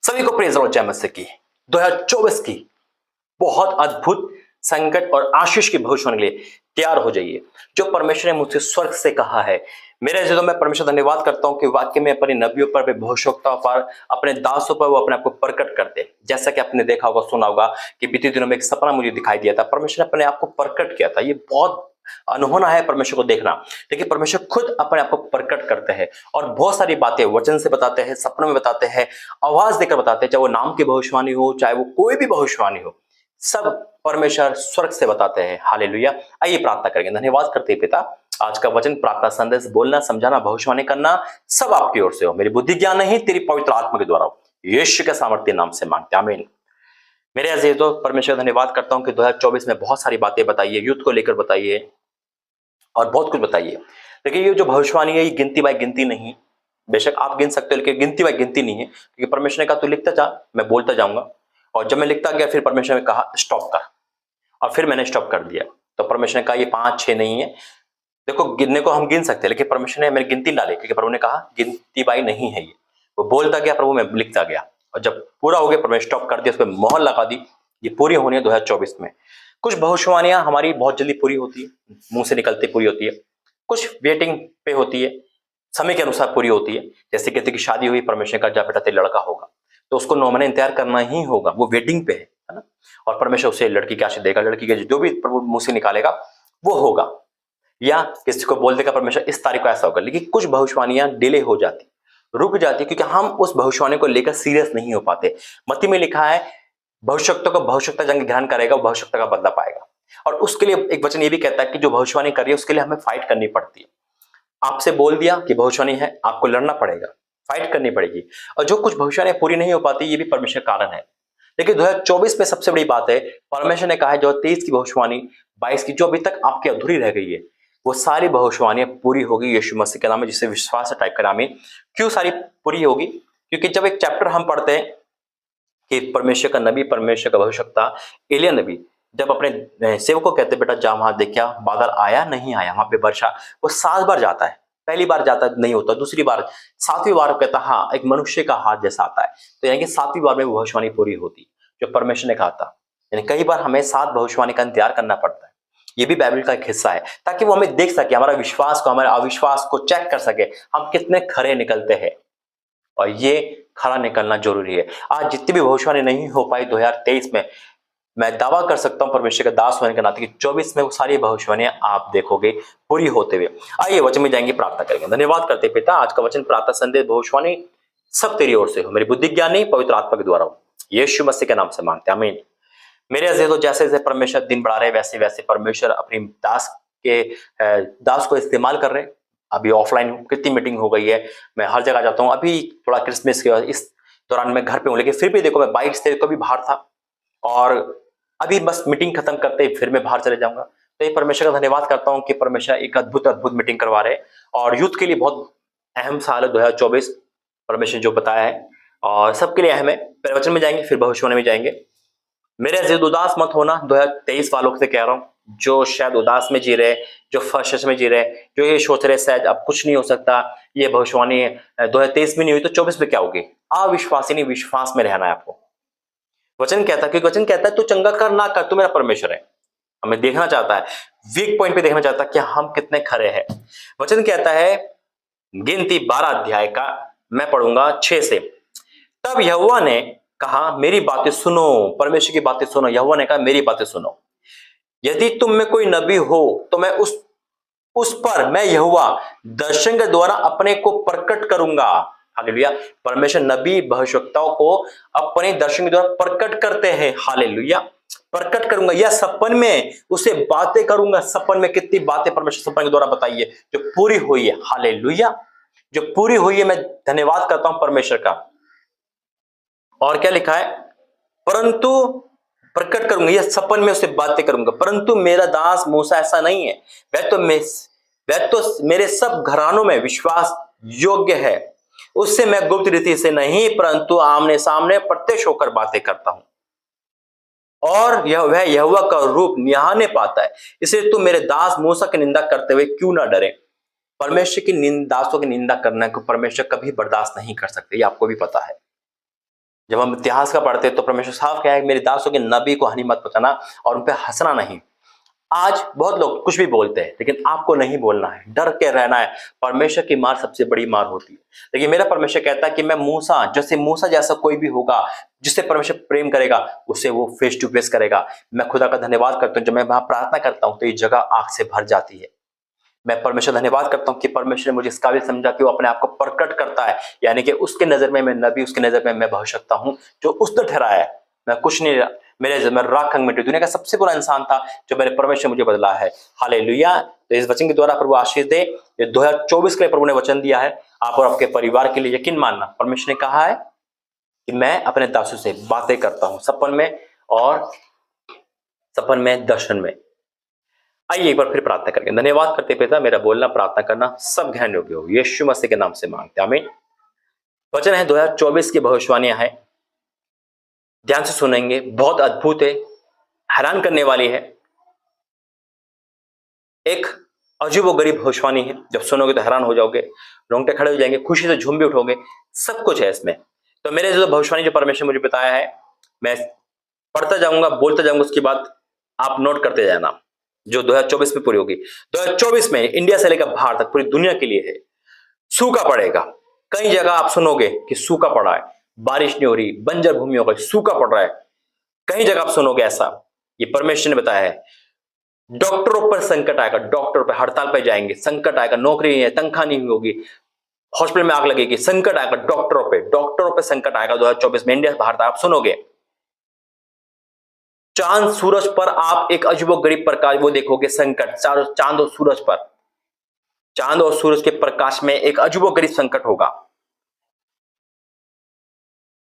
सभी को प्रेज और जय मसीह की 2024 की बहुत अद्भुत संकट और आशीष की भविष्यवाणी के लिए तैयार हो जाइए। जो परमेश्वर ने मुझसे स्वर्ग से कहा है, मेरे अजीजों, मैं परमेश्वर धन्यवाद करता हूं कि वाक्य में अपने नबियों पर, भविष्यवक्ताओं पर, अपने दासों पर वो अपने आप को प्रकट करते। जैसा कि आपने देखा होगा, सुना होगा कि बीते दिनों में एक सपना मुझे दिखाई दिया था। परमेश्वर ने अपने आप को प्रकट किया था। ये बहुत अनहोना है परमेश्वर को देखना, लेकिन परमेश्वर खुद अपने आप को प्रकट करते हैं और बहुत सारी बातें वचन से बताते हैं, सपनों में बताते हैं, आवाज देकर बताते हैं। चाहे वो नाम की भविष्यवाणी हो, चाहे वो कोई भी भविष्यवाणी हो, सब परमेश्वर स्वर्ग से बताते हैं। हालेलुया। आइए प्रार्थना करेंगे। धन्यवाद करते हैं पिता, आज का वचन, प्रार्थना, संदेश, बोलना, समझाना, भविष्यवाणी करना सब आपकी ओर से हो। मेरी बुद्धि ज्ञान नहीं, तेरी पवित्र आत्मा के द्वारा हो। यीशु के सामर्थ्य नाम से मांगते, आमीन। मेरे अजीजों, परमेश्वर धन्यवाद करता हूं कि 2024 में बहुत सारी बातें बताइए, युद्ध को लेकर बताइए और बहुत कुछ बताइए। लेकिन ये जो भविष्यवाणी है, ये गिनती बाय गिनती नहीं। बेशक आप गिन सकते हो, लेकिन गिनती बाय गिनती नहीं है, क्योंकि परमेश्वर ने कहा तू लिखता जा, मैं बोलता जाऊंगा। और जब मैं लिखता गया, फिर परमेश्वर ने कहा स्टॉप कर, और फिर मैंने स्टॉप कर दिया। तो परमेश्वर ने कहा ये 5-6 नहीं है। देखो, गिनने को हम गिन सकते हैं, लेकिन परमेश्वर ने मेरी गिनती डाली, क्योंकि प्रभु ने कहा गिनती बाई नहीं है ये। वो बोलता गया, प्रभु मैं लिखता गया, और जब पूरा हो गया, परमेश्वर स्टॉप कर दिया, उस पर मोहर लगा दी। ये पूरी होनी है 2024 में। कुछ भविष्यवाणियां हमारी बहुत जल्दी पूरी होती है, मुंह से निकलती पूरी होती है। कुछ वेटिंग पे होती है, समय के अनुसार पूरी होती है। जैसे कहते कि शादी हुई, परमेश्वर का जा बेटा तेरा लड़का होगा, तो उसको 9 महीने इंतजार करना ही होगा, वो वेटिंग पे है ना। और परमेश्वर उसे लड़की की आशीष देगा, लड़की के जो भी प्रभु मुंह से निकालेगा वो होगा। या किसी को बोल देगा परमेश्वर इस तारीख को ऐसा होगा। लेकिन कुछ भविष्यवाणियां डिले हो जाती, रुक जाती, क्योंकि हम उस भविष्यवाणी को लेकर सीरियस नहीं हो पाते। मत्ती में लिखा है, भविष्यवक्ता को भविष्यवक्ता जंग ग्रहण करेगा, वो भविष्यवक्ता का बदला पाएगा। और उसके लिए एक वचन ये भी कहता है कि जो भविष्यवाणी कर रही है, उसके लिए हमें फाइट करनी पड़ती है। आपसे बोल दिया कि भविष्यवाणी है, आपको लड़ना पड़ेगा, फाइट करनी पड़ेगी। और जो कुछ भविष्यवाणी पूरी नहीं हो पाती, ये भी परमेश्वर का कारण है। लेकिन 2024 में सबसे बड़ी बात है, परमेश्वर ने कहा है जो 23 की भविष्यवाणी, 22 की जो अभी तक आपकी अधूरी रह गई है, वो सारी भविष्यवाणियां पूरी होगी यीशु मसीह के नाम में। जिसे विश्वास है टाइप करें आमीन। क्यों सारी पूरी होगी? क्योंकि जब एक चैप्टर हम पढ़ते हैं कि परमेश्वर का नबी, परमेश्वर का भविष्यवक्ता एलिय्याह नबी जब अपने सेवक को कहते बेटा जा वहां देखा बादल आया नहीं आया, वहां पे वर्षा, वो 7 बार जाता है। पहली बार जाता नहीं होता, दूसरी बार, 7वीं बार कहता हाँ एक मनुष्य का हाथ जैसा आता है। तो यानी कि 7वीं बार में वो भविष्यवाणी पूरी होती जो परमेश्वर ने कहा था। यानी कई बार हमें 7 भविष्यवाणी का इंतजार करना पड़ता है। ये भी बाइबल का एक हिस्सा है, ताकि वो हमें देख सके, हमारा विश्वास को, हमारे अविश्वास को चेक कर सके, हम कितने खरे निकलते हैं। और ये खरा निकलना जरूरी है। आज जितनी भी भविष्यवाणी नहीं हो पाई 2023 में, मैं दावा कर सकता हूं परमेश्वर का दास होने के नाते कि 24 में वो सारी भविष्यवाणियां आप देखोगे पूरी होते हुए। आइए वचन में जाएंगे, प्रार्थना करेंगे। धन्यवाद करते पिता, आज का वचन, प्रार्थना, संदेश, भविष्यवाणी सब तेरी ओर से हो। मेरी बुद्धि ज्ञान नहीं, पवित्र आत्मा के द्वारा हो। यीशु मसीह के नाम से मांगते हैं, आमीन। मेरे अजीजों, जैसे जैसे परमेश्वर दिन बढ़ा रहे, वैसे वैसे परमेश्वर अपनी दास को इस्तेमाल कर रहे हैं। अभी ऑफलाइन कितनी मीटिंग हो गई है, मैं हर जगह जाता हूँ। अभी थोड़ा क्रिसमस के इस दौरान मैं घर पे हूँ, लेकिन फिर भी देखो मैं बाइक से कभी बाहर था, और अभी बस मीटिंग खत्म करते ही फिर मैं बाहर चले जाऊंगा। तो ये परमेश्वर का धन्यवाद करता हूँ कि परमेश्वर एक अद्भुत अद्भुत मीटिंग करवा रहे हैं। और यूथ के लिए बहुत अहम साल है 2024, परमेश्वर जो बताया है, और सबके लिए अहम है। पहले वचन में जाएंगे, फिर भविष्यवाणी में जाएंगे। मेरे अजीज, उदास मत होना। 2023 वालों से कह रहा हूँ, जो शायद उदास में जी रहे, जो फ्रस्ट्रेशन में जी रहे, जो ये सोच रहे शायद अब कुछ नहीं हो सकता, ये भविष्यवाणी 2023 में नहीं हुई तो 24 में क्या होगी। अविश्वासी नहीं, विश्वास में रहना है आपको। वचन कहता है, क्योंकि वचन कहता है तू चंगा कर ना कर, तू मेरा परमेश्वर है। हमें देखना चाहता है, वीक पॉइंट पे देखना चाहता है कि हम कितने खरे हैं। वचन कहता है, गिनती 12 अध्याय का मैं पढ़ूंगा 6 से। तब यहोवा ने कहा मेरी बातें सुनो, परमेश्वर की बातें सुनो। यहोवा ने कहा मेरी बातें सुनो, यदि तुम में कोई नबी हो तो मैं उस पर मैं यहोवा दर्शन के द्वारा अपने को प्रकट करूंगा। हालेलुया। परमेश्वर नबी भविष्यवक्ताओं को अपने दर्शन के द्वारा प्रकट करते हैं। हालेलुया। प्रकट करूंगा या सपन में उसे बातें करूंगा। सपन में कितनी बातें परमेश्वर सपन के द्वारा बताइए जो पूरी हुई है। हालेलुया। जो पूरी हुई है, मैं धन्यवाद करता हूं परमेश्वर का। और क्या लिखा है, परंतु प्रकट करूंगा या सपन में उसे बातें करूंगा, परंतु मेरा दास मूसा ऐसा नहीं है। वह तो मेरे सब घरानों में विश्वास योग्य है। उससे मैं गुप्त रीति से नहीं, परंतु आमने सामने प्रत्यक्ष होकर बातें करता हूं। और वह यहोवा का रूप निहाने पाता है। इसलिए तू मेरे दास मूसा की निंदा करते हुए क्यों ना डरे। परमेश्वर की दासों की निंदा करना को परमेश्वर कभी बर्दाश्त नहीं कर सकते, ये आपको भी पता है। जब हम इतिहास का पढ़ते हैं तो परमेश्वर साफ कहा है, मेरे दासों के नबी को हानि मत पहुंचाना और उन पे हंसना नहीं। आज बहुत लोग कुछ भी बोलते हैं, लेकिन आपको नहीं बोलना है, डर के रहना है। परमेश्वर की मार सबसे बड़ी मार होती है। लेकिन मेरा परमेश्वर कहता है कि मैं मूसा, जैसे मूसा जैसा कोई भी होगा जिससे परमेश्वर प्रेम करेगा, उसे वो फेस टू फेस करेगा। मैं खुदा का धन्यवाद करता हूँ, जब मैं वहां प्रार्थना करता हूँ तो ये जगह आग से भर जाती है। मैं परमेश्वर धन्यवाद करता हूँ कि परमेश्वर ने मुझे इस काबिल समझा कि वो अपने आप को प्रकट करता है, यानी कि उसके नजर में मैं नबी, उसके नजर में मैं भविष्यवक्ता हूँ जो उसने ठहराया है। मैं कुछ नहीं, मेरे मैं राखंग मिट्टी, दुनिया का सबसे बुरा इंसान था जो मेरे परमेश्वर मुझे बदला है। हालेलुया। तो इस वचन के द्वारा प्रभु आशीष दे। ये 2024 के लिए प्रभु ने वचन दिया है, आप और आपके परिवार के लिए यकीन मानना। परमेश्वर ने कहा है कि मैं अपने दासों से बातें करता हूं सपन में, और सपन में, दर्शन में। आइए एक बार फिर प्रार्थना करेंगे। धन्यवाद करते पिता, मेरा बोलना प्रार्थना करना सब ज्ञान योग्य हो, यीशु मसीह के नाम से मांगते हैं, आमीन। वचन है 2024 की भविष्यवाणियां हैं, ध्यान से सुनेंगे, बहुत अद्भुत है, हैरान करने वाली है। एक अजीब व गरीब भविष्यवाणी है, जब सुनोगे तो हैरान हो जाओगे, रोंगटे खड़े हो जाएंगे, खुशी से झूम भी उठोगे, सब कुछ है इसमें। तो मेरे जो भविष्यवाणी जो परमेश्वर मुझे बताया है, मैं पढ़ता जाऊंगा, बोलता जाऊंगा, उसके बाद आप नोट करते जाना, जो 2024 में पूरी होगी। 2024 में इंडिया से लेकर बाहर तक पूरी दुनिया के लिए है। सूखा पड़ेगा, कई जगह आप सुनोगे कि सूखा पड़ा है, बारिश नहीं हो रही, बंजर भूमि हो गई, सूखा पड़ रहा है, कई जगह आप सुनोगे ऐसा। ये परमेश्वर ने बताया है। डॉक्टरों पर संकट आएगा, डॉक्टर पर हड़ताल पर जाएंगे, संकट आएगा, नौकरी नहीं है, तनख्वाह नहीं होगी, हॉस्पिटल में आग लगेगी, संकट आएगा, डॉक्टरों पे संकट आएगा 2024 में इंडिया से बाहर तक आप सुनोगे। चांद सूरज पर आप एक अजीबो गरीब प्रकाश वो देखोगे, संकट चांद और सूरज पर, चांद और सूरज के प्रकाश में एक अजीबो गरीब संकट होगा।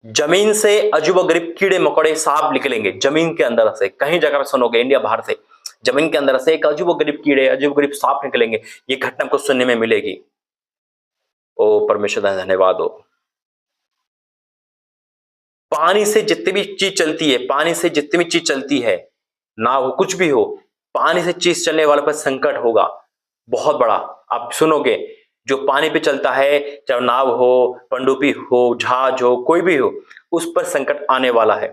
जमीन से अजीबो गरीब कीड़े मकोड़े सांप निकलेंगे, जमीन के अंदर से, कहीं जगह पे सुनोगे इंडिया बाहर से, जमीन के अंदर से एक अजीबो गरीब कीड़े, अजीबो गरीब सांप निकलेंगे। ये घटना को सुनने में मिलेगी। ओ परमेश्वर का धन्यवाद हो। पानी से जितनी भी चीज चलती है, पानी से जितनी भी चीज चलती है, ना हो कुछ भी हो, पानी से चीज चलने वाले पर संकट होगा बहुत बड़ा। आप सुनोगे जो पानी पे चलता है, चाहे नाव हो, पनडुब्बी हो, जहाज हो, कोई भी हो, उस पर संकट आने वाला है।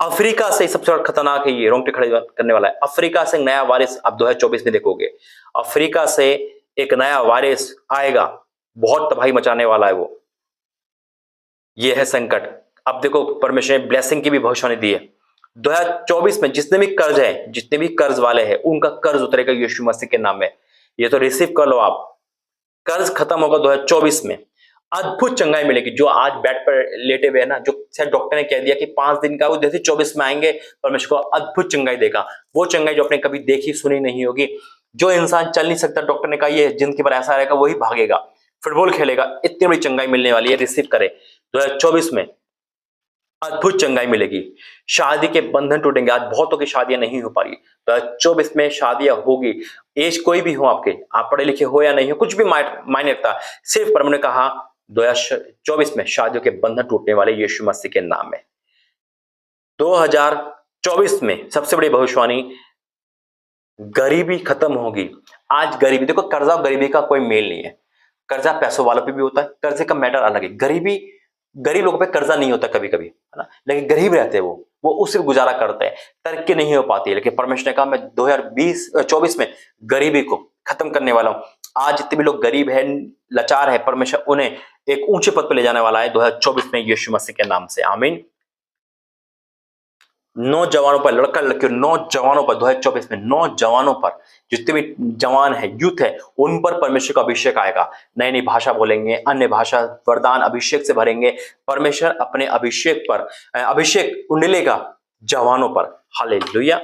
अफ्रीका से सबसे बड़ा खतरनाक है, ये रोंगटे खड़े करने वाला है। अफ्रीका से नया वायरस आप 2024 में देखोगे, अफ्रीका से एक नया वायरस आएगा, बहुत तबाही मचाने वाला है वो। ये है संकट। अब देखो परमेश्वर ने ब्लेसिंग की भी भविष्यवाणी दी है। 2024 में जितने भी कर्ज है, जितने भी कर्ज वाले हैं, उनका कर्ज उतरेगा यीशु मसीह के नाम में। ये तो रिसीव कर लो आप। कर्ज खत्म होगा 2024 में, अद्भुत चंगाई मिलेगी। जो आज बेड पर लेटे हुए है ना, जो शायद डॉक्टर ने कह दिया कि 5 दिन का, वो जैसे 24 में आएंगे, परमेश्वर को अद्भुत चंगाई देगा। वो चंगाई जो आपने कभी देखी सुनी नहीं होगी। जो इंसान चल नहीं सकता, डॉक्टर ने कहा ये जिंदगी भर ऐसा रहेगा, वही भागेगा, फुटबॉल खेलेगा, इतनी बड़ी चंगाई मिलने वाली है। रिसीव करे 2024 में, अद्भुत चंगाई मिलेगी। शादी के बंधन टूटेंगे। आज बहुतों की शादियां नहीं हो पा रही, 2024 में शादियां होगी। एज कोई भी हो आपके, आप पढ़े लिखे हो या नहीं हो, कुछ भी मायने रखता, सिर्फ परम ने कहा 2024 में शादियों के बंधन टूटने वाले यीशु मसीह के नाम में। 2024 में सबसे बड़ी भविष्यवाणी, गरीबी खत्म होगी। आज गरीबी, देखो कर्जा और गरीबी का कोई मेल नहीं है। कर्जा पैसों वालों पे भी होता है, कर्जे का मैटर अलग है। गरीबी, गरीब लोगों पे कर्जा नहीं होता कभी कभी, है ना, लेकिन गरीब रहते हैं वो उससे गुजारा करते हैं, तरक्की नहीं हो पाती है। लेकिन परमेश्वर ने कहा मैं 2024 में गरीबी को खत्म करने वाला हूं। आज जितने भी लोग गरीब है, लाचार है, परमेश्वर उन्हें एक ऊंचे पद पर ले जाने वाला है 2024 में यीशु मसीह के नाम से, आमीन। नौजवानों पर, लड़का लड़कियों नौजवानों पर 2024 में, नौजवानों पर, जितने भी जवान है, यूथ है, उन पर परमेश्वर का अभिषेक आएगा। नई नई भाषा बोलेंगे, अन्य भाषा वरदान अभिषेक से भरेंगे। परमेश्वर अपने अभिषेक पर अभिषेक उंडलेगा जवानों पर। हालेलुया।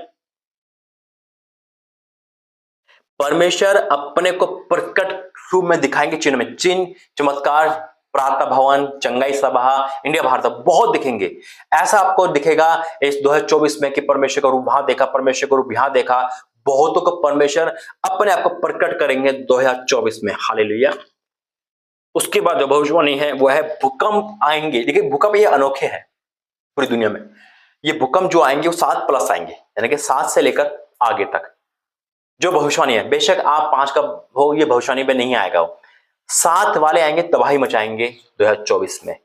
परमेश्वर अपने को प्रकट रूप में दिखाएंगे, चिन्ह में, चिन्ह चमत्कार, प्रार्थना भवन, चंगाई सभा, इंडिया बाहर तक बहुत दिखेंगे। ऐसा आपको दिखेगा इस 2024 में कि परमेश्वर का रूप वहां देखा, परमेश्वर का रूप यहां देखा। बहुतों को परमेश्वर अपने आप को प्रकट करेंगे 2024 में। हालेलुया। उसके बाद जो भविष्यवाणी है वो है भूकंप आएंगे। देखिए भूकंप ये अनोखे हैं पूरी दुनिया में। ये भूकंप जो आएंगे वो 7+ आएंगे, यानी कि 7 से लेकर आगे तक जो भविष्यवाणी है। बेशक आप 5 का हो, ये भविष्यवाणी पे नहीं आएगा वो। 7 वाले आएंगे, तबाही मचाएंगे 2024 में।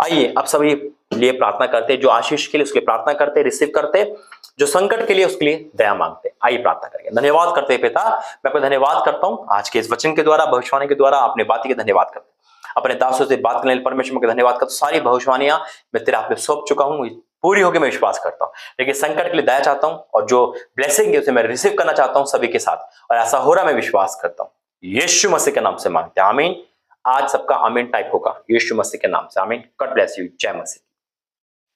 आइए अब सभी लिए प्रार्थना करते हैं, जो आशीष के लिए उसके लिए प्रार्थना करते, रिसीव करते, जो संकट के लिए उसके लिए दया मांगते। आइए प्रार्थना करेंगे। धन्यवाद करते हैं पिता, मैं आपका धन्यवाद करता हूं आज के इस वचन के द्वारा, भविष्यवाणी के द्वारा, अपने बातें के धन्यवाद करते अपने दासों से बात करने परमेश्वर का धन्यवाद करता। सारी भविष्यवाणियां मैं तेरे हाथ में सौंप चुका हूं, पूरी होगी मैं विश्वास करता हूं। लेकिन संकट के लिए दया चाहता हूं और जो ब्लेसिंग है उसे मैं रिसीव करना चाहता हूं सभी के साथ, और ऐसा हो रहा मैं विश्वास करता हूं। यीशु मसीह के नाम से मांगते हैं, आमीन। आज सबका आमीन टाइप होगा यीशु मसीह के नाम से, आमीन। God bless you. जय मसीह।